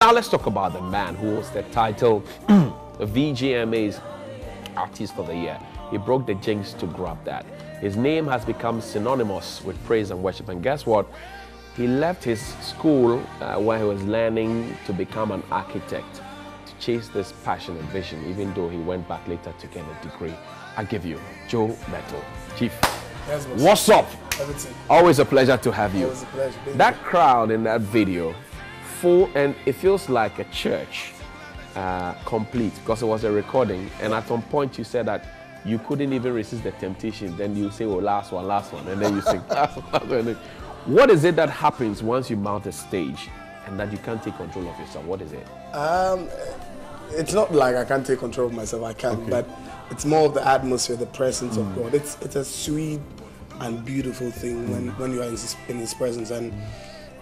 Now let's talk about the man who was the title VGMA's Artist of the Year. He broke the jinx to grab that. His name has become synonymous with praise and worship. And guess what? He left his school where he was learning to become an architect to chase this passion and vision, even though he went back later to get a degree. I give you Joe Mettle. Chief, yes, what's up? Everything. Always a pleasure to have you. Always a pleasure. That crowd in that video, full, and it feels like a church, complete, because it was a recording. And at some point you said that you couldn't even resist the temptation. Then you say, oh, last one, and then you sing. What is it that happens once you mount a stage and that you can't take control of yourself? What is it? It's not like I can't take control of myself. I can, okay. But it's more of the atmosphere, the presence of God. It's a sweet and beautiful thing when you are in His presence, and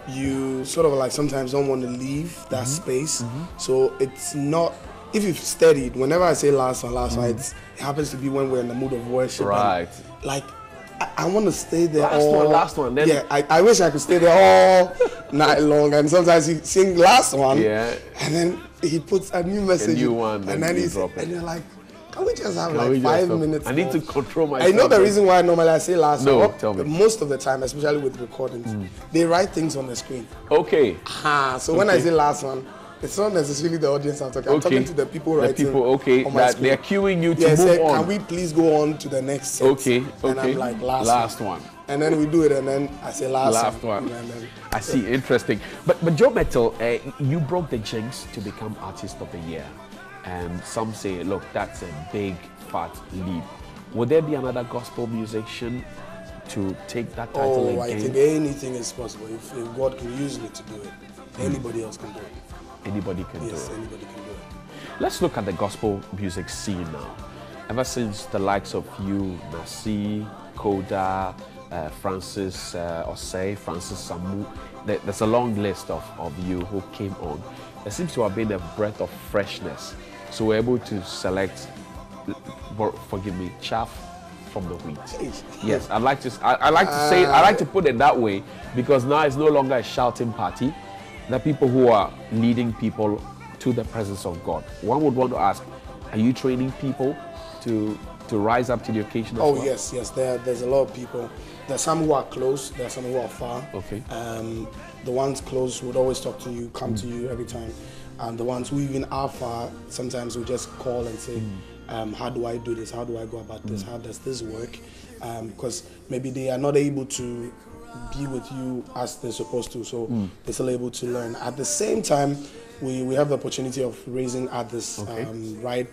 you sort of like sometimes don't want to leave that space. So it's not. If you've studied, whenever I say last one, it happens to be when we're in the mood of worship. Right. And, like, I want to stay there last one. Then yeah, I wish I could stay there all night long. And sometimes he sing last one, and then he puts a new message, a new one, and then and you're like, can we just have like 5 minutes? I need to control myself. I know the reason why normally I say last one. No, tell me. Most of the time, especially with recordings, they write things on the screen. Okay. So when I say last one, it's not necessarily the audience I'm talking. I'm talking to the people writing. On my screen. They're queuing you to move on. Can we please go on to the next set? Okay. And I'm like, last one. And then we do it, and then I say last one. I see, interesting. But Joe Mettle, you broke the jinx to become Artist of the Year. And some say, look, that's a big, fat leap. Would there be another gospel musician to take that title again? I think anything is possible. If God can use me to do it, anybody else can do it. Anybody can do it. Yes, anybody can do it. Let's look at the gospel music scene now. Ever since the likes of you, Nasi, Koda, Francis Osei, Francis Samu, there's a long list of you who came on. There seems to have been a breath of freshness. So we're able to select, forgive me, chaff from the wheat. Yes, I like to put it that way, because now it's no longer a shouting party. The people who are leading people to the presence of God. One would want to ask, are you training people to rise up to the occasion as well? Yes. There's a lot of people. There's some who are close, there's some who are far. Okay. The ones close would always talk to you, come to you every time. And the ones who even are far, sometimes will just call and say, how do I do this? How do I go about this? How does this work? Because maybe they are not able to be with you as they're supposed to, so they're still able to learn. At the same time, we have the opportunity of raising artists right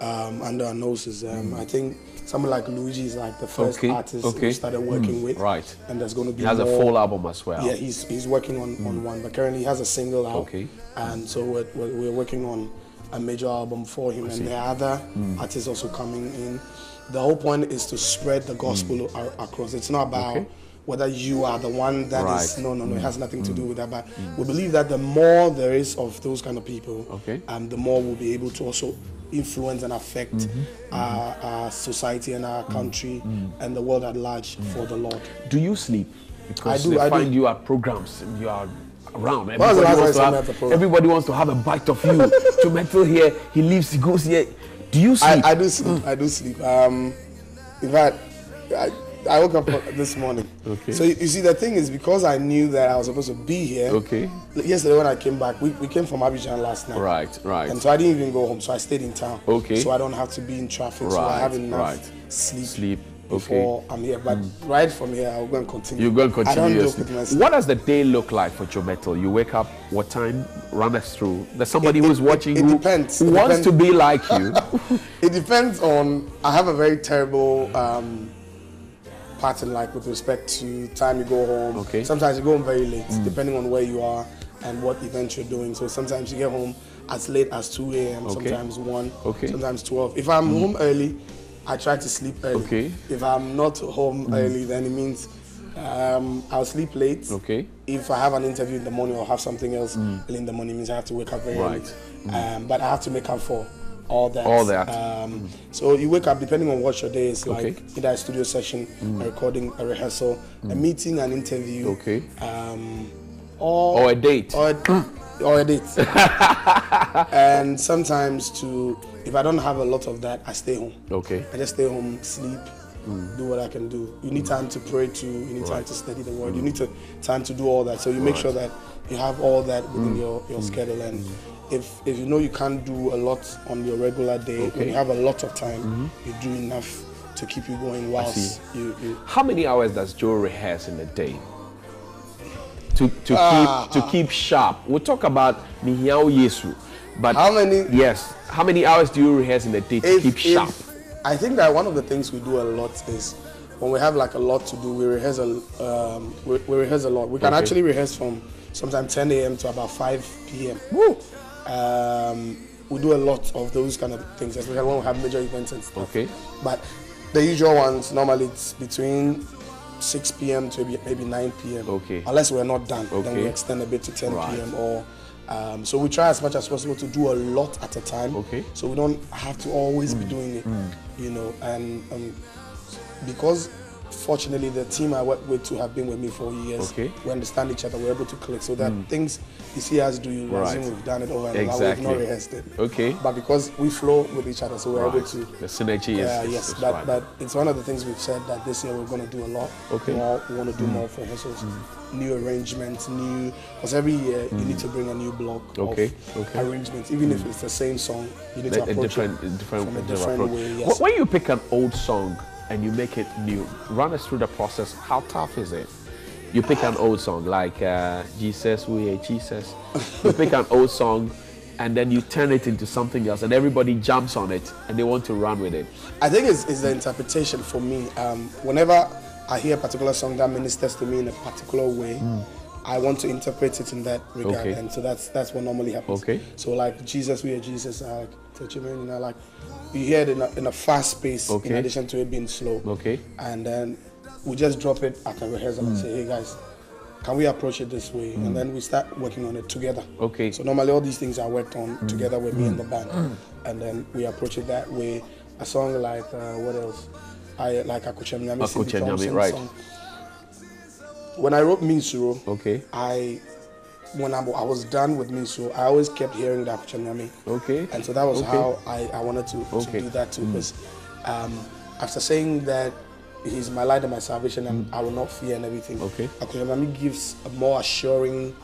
under our noses. I think someone like Luigi is like the first artist we started working with. Right. And there's going to be He has a full album as well. Yeah, he's working on one, but currently he has a single out. Okay. And so we're working on a major album for him, and there are other artists also coming in. The whole point is to spread the gospel across. It's not about whether you are the one that is, no, it has nothing to do with that. But we believe that the more there is of those kind of people, the more we'll be able to also influence and affect our society and our country and the world at large for the Lord. Do you sleep? Because I find you at programs and you are around. Everybody wants to have a bite of you. To Mettle here, he leaves, he goes here. Do you sleep? I do sleep. I do sleep. In fact, I woke up this morning. Okay. So you see, the thing is, because I knew that I was supposed to be here. Okay. Yesterday when I came back, we came from Abidjan last night. Right. And so I didn't even go home. So I stayed in town. Okay. So I don't have to be in traffic. So I have enough sleep. Before I'm here, but right from here, I'll go and continue. You go and continue. I don't joke with myself. What does the day look like for Joe Mettle? You wake up, what time? Run us through. There's somebody who's watching who wants to be like you. It depends on. I have a very terrible pattern, like with respect to time you go home. Okay. Sometimes you go home very late, depending on where you are and what event you're doing. So sometimes you get home as late as 2 a.m. Sometimes 1. Sometimes 12. If I'm home early, I try to sleep early. Okay. If I'm not home early, then it means I'll sleep late. Okay. If I have an interview in the morning or have something else early in the morning, it means I have to wake up very early. But I have to make up for all that. So you wake up depending on what your day is like. Either a studio session, a recording, a rehearsal, a meeting, an interview. Okay. Or a date. or a date. And sometimes if I don't have a lot of that, I stay home. Okay. I just stay home, sleep, do what I can do. You need time to pray too. You need time to study the word. You need time to do all that. So you make sure that you have all that within your schedule. And if you know you can't do a lot on your regular day, when you have a lot of time, you do enough to keep you going whilst you. How many hours does Joe rehearse in a day? To keep sharp. We'll talk about Mihiao Yesu. But how many? Yes. How many hours do you rehearse in a day to keep sharp? I think that one of the things we do a lot is when we have like a lot to do, we rehearse we rehearse a lot. We can actually rehearse from sometimes 10 a.m. to about 5 p.m. Woo! We do a lot of those kind of things, especially when we have major events and stuff. Okay. But the usual ones, normally it's between 6 p.m. to maybe 9 p.m. Okay. Unless we're not done, then we extend a bit to 10 p.m. or so we try as much as possible to do a lot at a time. Okay. So we don't have to always be doing it, you know. And because fortunately the team I work with have been with me for years. We understand each other. We're able to click. So that things you see us do, you assume we've done it over and over. We've not rehearsed it. Okay. But because we flow with each other, so we're able to. The synergy is. But it's one of the things we've said that this year we're going to do a lot. More, we want to do more for rehearsals, new arrangements, because every year you need to bring a new block of arrangements. Even if it's the same song, you need to approach it from a different way. Yes. When you pick an old song and you make it new, run us through the process. How tough is it? You pick an old song like Jesus, we are Jesus. You pick an old song and then you turn it into something else and everybody jumps on it and they want to run with it. I think it's the interpretation for me. Whenever I hear a particular song that ministers to me in a particular way, I want to interpret it in that regard. And so that's what normally happens. So like Jesus, we are Jesus, touch him, you know, like you hear it in a fast pace in addition to it being slow. And then we just drop it at a rehearsal and say, hey guys, can we approach it this way? And then we start working on it together. So normally all these things are worked on together with me and the band. And then we approach it that way. A song like, what else? I like Akuchemnyami, right. Song. When I wrote Minsuro, when I was done with Minsuro, I always kept hearing that Akuchemnyami. And so that was how I wanted to do that too. Because after saying that he's my light and my salvation and I will not fear and everything, Akuchemnyami gives a more assuring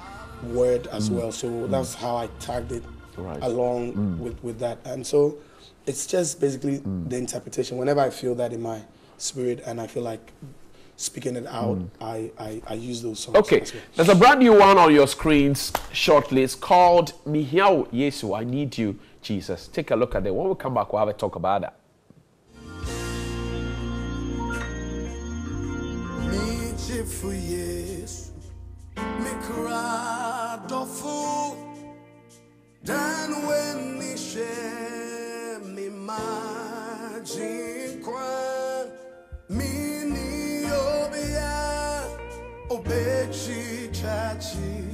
word as well. So that's how I tagged it along with that. And so it's just basically the interpretation. Whenever I feel that in my spirit and I feel like speaking it out, I use those songs. There's a brand new one on your screens shortly. It's called Mihiao Yesu, I Need You, Jesus. Take a look at it. When we come back, we'll have a talk about that. Obechi chachi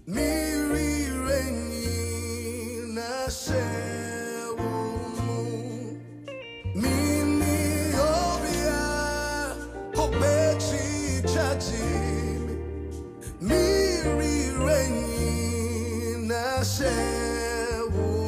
miri reni na sewu mini obia obechi chachi miri reni na sewu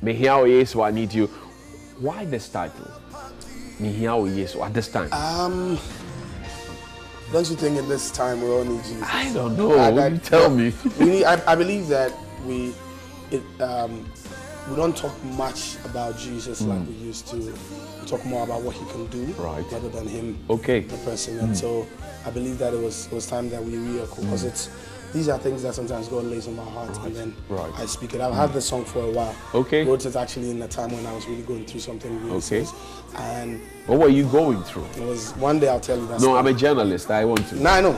Mihia Yesu, I need you. Why this title? Mihia Yesu at this time? Don't you think in this time we all need Jesus? I don't know. You tell me. I believe that we don't talk much about Jesus like we used to. We talk more about what he can do rather than him, the person. And so I believe that it was time that we re-echo, because these are things that sometimes God lays on my heart, and then I speak it. I've had this song for a while. Wrote it actually in a time when I was really going through something really serious. And what were you going through? It was one day, I'll tell you that. No, I'm a journalist. I want to. No, I know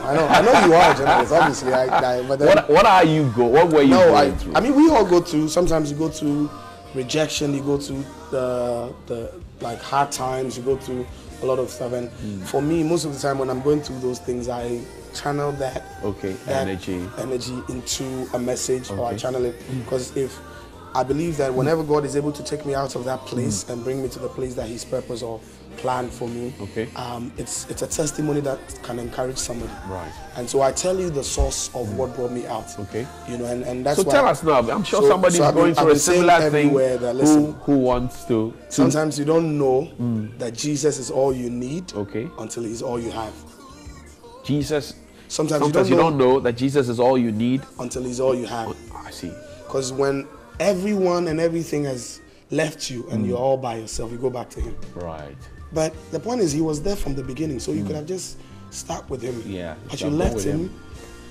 you are a journalist, obviously. But then, what were you going through? I mean, we all go through. Sometimes you go through rejection. You go through the like hard times. You go through a lot of stuff. And for me, most of the time when I'm going through those things, I channel that energy into a message, or I channel it, because if I believe that whenever God is able to take me out of that place and bring me to the place that His purpose or plan for me, it's a testimony that can encourage somebody. And so I tell you the source of what brought me out. You know, and that's why. So tell us now. I'm sure somebody's going through a similar thing. That, listen, who wants to? Sometimes you don't know that Jesus is all you need until He's all you have. Jesus. Sometimes you don't know that Jesus is all you need until He's all you have. I see. Because when everyone and everything has left you and you're all by yourself, you go back to Him. But the point is, He was there from the beginning, so you could have just stuck with Him. But you left him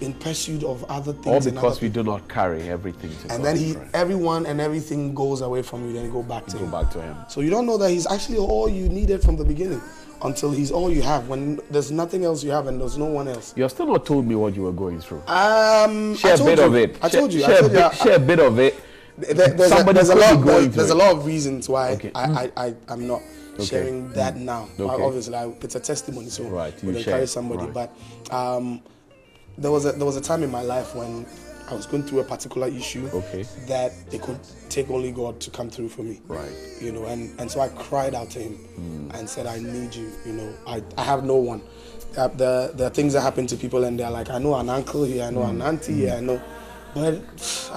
in pursuit of other things. All because we do not carry everything to and God. Then everyone and everything goes away from you, then you go back to Him. So you don't know that He's actually all you needed from the beginning, until He's all you have, when there's nothing else you have and there's no one else. You're still not told me what you were going through. Share a bit of it. I told you. Share a bit of it. There's a lot of reasons why I'm not sharing that now. Obviously, it's a testimony, so we'll encourage somebody. But there was a time in my life when I was going through a particular issue that it could take only God to come through for me. You know, and so I cried out to Him and said, I need you. You know, I have no one. There are things that happen to people, and they're like, I know an uncle here, I know an auntie here, I know, but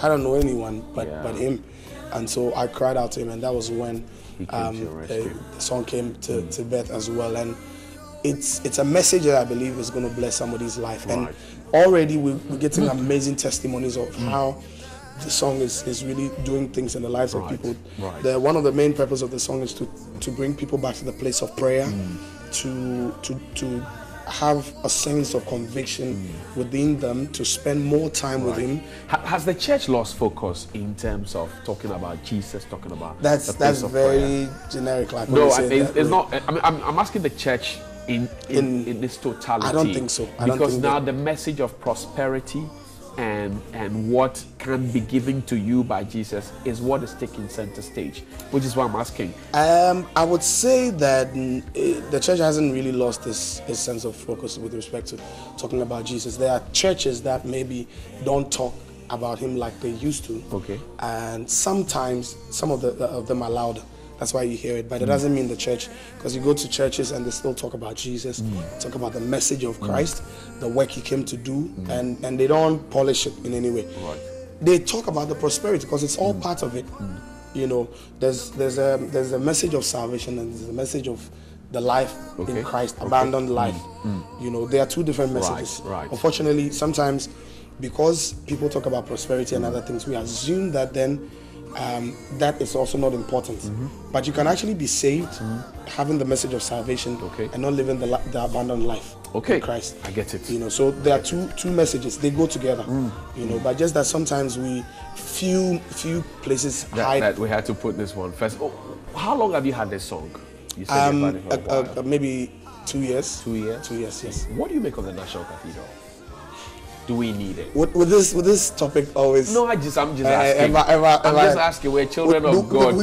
I don't know anyone but Him. And so I cried out to Him, and that was when the song came to birth as well. And it's a message that I believe is going to bless somebody's life. And already we're getting amazing testimonies of how the song is really doing things in the lives of people. One of the main purpose of the song is to bring people back to the place of prayer, to have a sense of conviction within them, to spend more time with Him. Has the church lost focus in terms of talking about Jesus, talking about that's very generic? Like no, it's not. I mean, I'm asking the church in this totality. I don't think so. Because now the message of prosperity and what can be given to you by Jesus is what is taking center stage, which is why I'm asking. I would say that the church hasn't really lost this sense of focus with respect to talking about Jesus. There are churches that maybe don't talk about Him like they used to. And sometimes some of them are louder. That's why you hear it, but it doesn't mean the church, because you go to churches and they still talk about Jesus, talk about the message of Christ, the work He came to do, and they don't polish it in any way. They talk about the prosperity because it's all part of it. You know, there's a message of salvation and there's a message of the life in Christ, abandoned life. You know, there are two different messages. Unfortunately, sometimes because people talk about prosperity and other things, we assume that then that is also not important. But you can actually be saved having the message of salvation and not living the abandoned life in Christ. I get it. You know, so there are two messages. They go together. You know, but just that sometimes we few places hide. That we had to put this one first. Oh, how long have you had this song? You said you've had it for a while. Maybe 2 years. 2 years. 2 years. Yes. What do you make of the National Cathedral? Do we need it? With this topic always? No, I'm just asking. I'm just asking. We're children of God.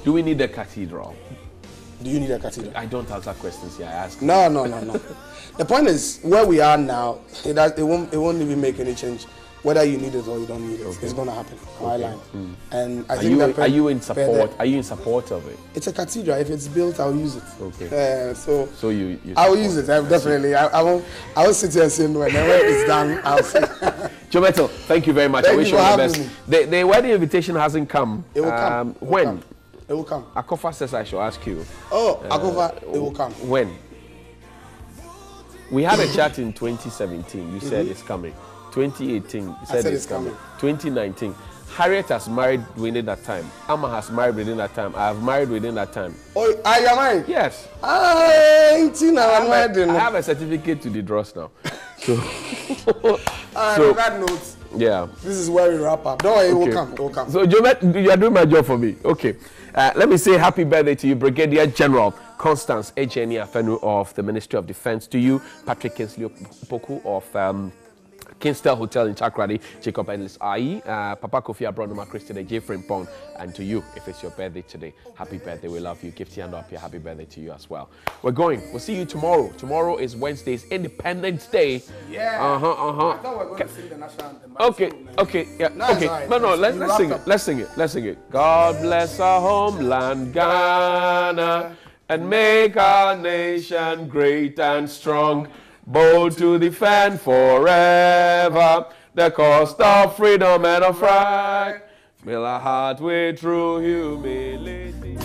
Do we need a cathedral? Do you need a cathedral? I don't answer questions here. I ask. No. The point is, where we are now, it won't even make any change. Whether you need it or you don't need it, it's going to happen. And I think are you in support? Are you in support of it? It's a cathedral. If it's built, I'll use it. So you I will use it. Definitely. I won't sit here and say no. And then when it's done, I'll say. Joe Mettle, thank you very much. I wish you all the best. The wedding invitation hasn't come. It will come. When? It will come. Akofa says I should ask you. Oh, Akofa, it will come. When? We had a chat in 2017. You said it's coming. 2018, you said it's coming. 2019. Harriet has married within that time. Amma has married within that time. I have married within that time. Oh, are you married? Yes. I have a certificate to the dross now. So, so that note. Yeah. This is where we wrap up. Don't worry, it will come. It will come. So, Jomet, you are doing my job for me. Okay. Let me say happy birthday to you, Brigadier General Constance Ejeni Afenu of the Ministry of Defense. To you, Patrick Kinsley Opoku of Kingstel Hotel in Chakradi, Jacob Endless Ai, Papa Kofi Abronoma Christian J. Frimpong, and to you, if it's your birthday today, happy birthday. We love you. Gifty and up here, happy birthday to you as well. We're going. We'll see you tomorrow. Tomorrow is Wednesday's Independence Day. Yeah. I thought we were going to sing the national anthem. Okay, yeah. No, okay. Right. No, let's sing it. Let's sing it. God bless our homeland, Ghana, and make our nation great and strong. Bold to defend forever the cause of freedom and of right. Fill our heart with true humility.